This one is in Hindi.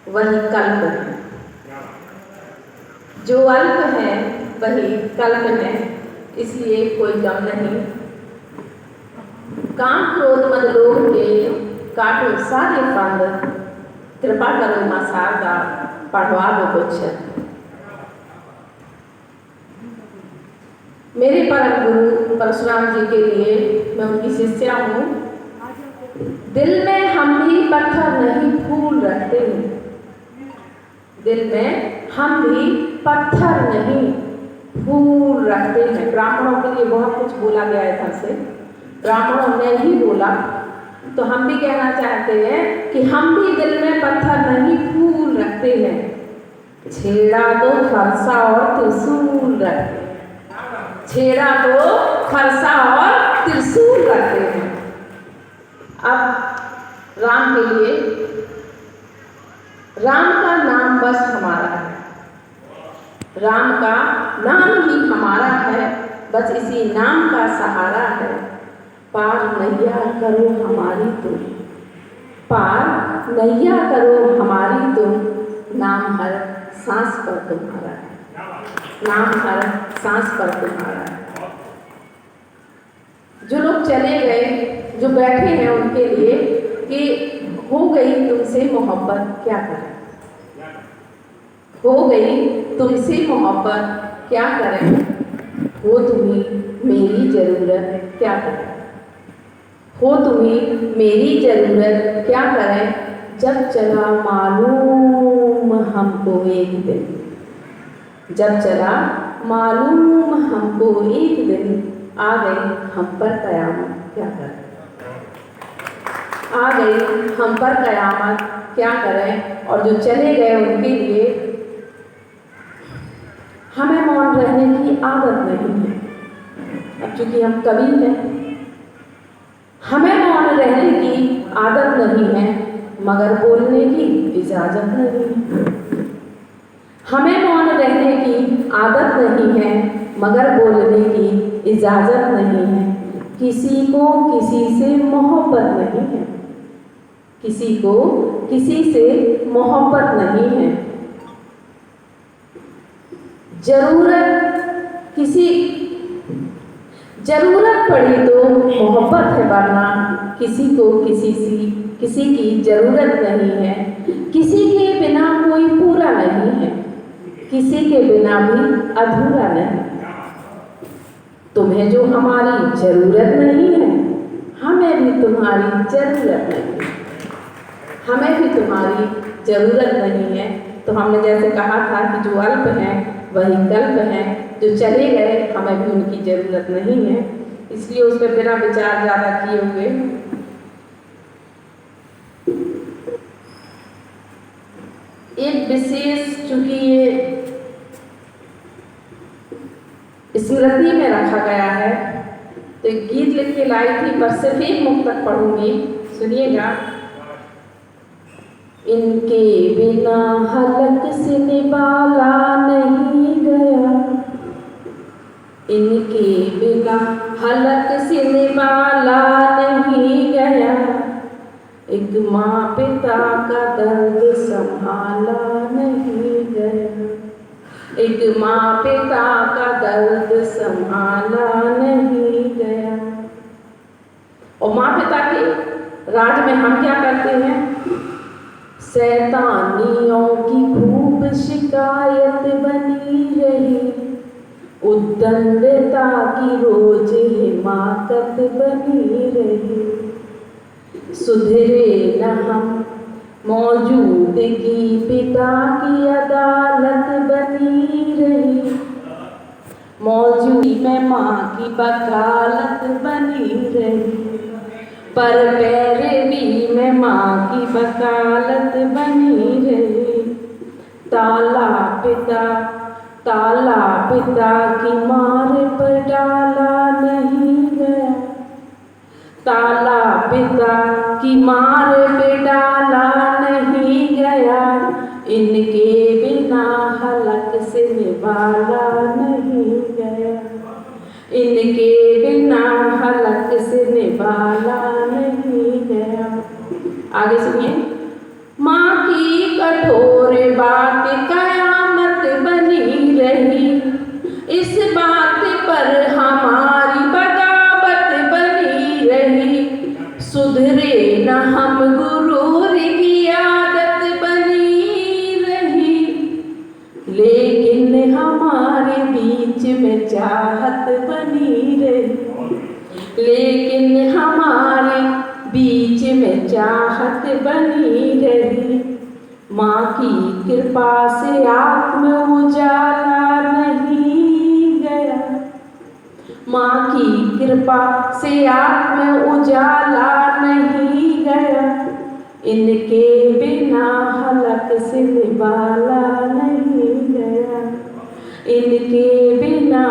वही कल्प है, जो अल्प है वही कल्प है, इसलिए कोई गम नहीं। काम क्रोध मद लोभ के काटो सारे फंद, कृपा करो मां शारदा पढ़वा दो कुछ। मेरे परम गुरु परशुराम जी के लिए मैं उनकी शिष्या हूँ। दिल में हम भी पत्थर नहीं फूल रखते हैं, दिल में हम भी पत्थर नहीं फूल रखते हैं। ब्राह्मणों के लिए बहुत कुछ बोला गया है इधर से, ब्राह्मणों ने ही बोला, तो हम भी कहना चाहते हैं कि हम भी दिल में पत्थर नहीं फूल रखते हैं। छेड़ा तो फरसा और त्रिशूल रखते हैं, छेड़ा तो फरसा और त्रिशूल रखते हैं। अब राम के लिए, राम का नाम बस हमारा है, राम का नाम ही हमारा है, बस इसी नाम का सहारा है। पार नैया करो हमारी तुम, पार नैया करो हमारी तुम, नाम हर सांस पर तुम्हारा है, नाम हर सांस पर तुम्हारा है। जो लोग चले गए, जो बैठे हैं, उनके लिए कि हो गई तुमसे मोहब्बत क्या करें, हो गई तुमसे मोहब्बत क्या करें, हो तुम्हें मेरी जरूरत क्या करें, हो तुम्हें मेरी जरूरत क्या करें। जब चला मालूम हमको एक दिन, जब चला मालूम हमको एक दिन, आ गई हम पर कयामत क्या करें, आ गई हम पर कयामत क्या करें। और जो चले गए उनके लिए हमें मौन रहने की आदत नहीं है। अब चूंकि हम कवि हैं, हमें मौन रहने की आदत नहीं है, मगर बोलने की इजाजत नहीं है। हमें मौन रहने की आदत नहीं है, मगर बोलने की इजाजत नहीं है। किसी को किसी से मोहब्बत नहीं है, किसी को किसी से मोहब्बत नहीं है। जरूरत पड़ी तो मोहब्बत है, वरना किसी को किसी की जरूरत नहीं है। किसी के बिना कोई पूरा नहीं है, किसी के बिना भी अधूरा नहीं। तुम्हें जो हमारी जरूरत नहीं है, हमें भी तुम्हारी जरूरत नहीं है, हमें भी तुम्हारी जरूरत नहीं है। तो हमने जैसे कहा था कि जो अल्प हैं वही कल्प हैं, जो चले गए हमें भी उनकी जरूरत नहीं है, इसलिए उस पर बिना विचार ज़्यादा किए हुए एक विशेष, चूंकि ये स्मृति में रखा गया है, तो एक गीत लिख के लाई थी, पर सिर्फ एक मुक्त तक पढ़ूंगी, सुनिएगा। इनके बिना हलक से निभाला नहीं गया, इनके बिना हलक से निभाला नहीं गया, एक माँ पिता का दर्द संभाला नहीं गया, एक माँ पिता का दर्द संभाला नहीं गया। और माँ पिता के राज में हम क्या करते हैं, शैतानियों की खूब शिकायत बनी रही, उद्दंडता की रोज हिमाकत बनी रही। सुधरे न हम मौजूदगी पिता की अदालत बनी रही, मौजूदगी में माँ की वकालत बनी रही, पर पैरवी में माँ की वकालत बनी रही। ताला पिता की मार पर डाला नहीं गया, ताला पिता की मार पे डाला नहीं गया, इनके बिना हलक से निभाला नहीं गया, इनके बिना हलक से निभाला नहीं गया। आगे सुनिए। माँ की कठोर बात कयामत बनी रही, इस बात पर हमारी बगावत बनी रही। सुधरे न हम गुरूर की आदत बनी रही, लेकिन हमारे बीच में चाहत बनी रही, लेकिन हमारे बीच में चाहत बनी रही। माँ की कृपा से आत्म उजाला नहीं गया, माँ की कृपा से आत्म उजाला नहीं गया, इनके बिना हलक से निवाला नहीं गया, इनके बिना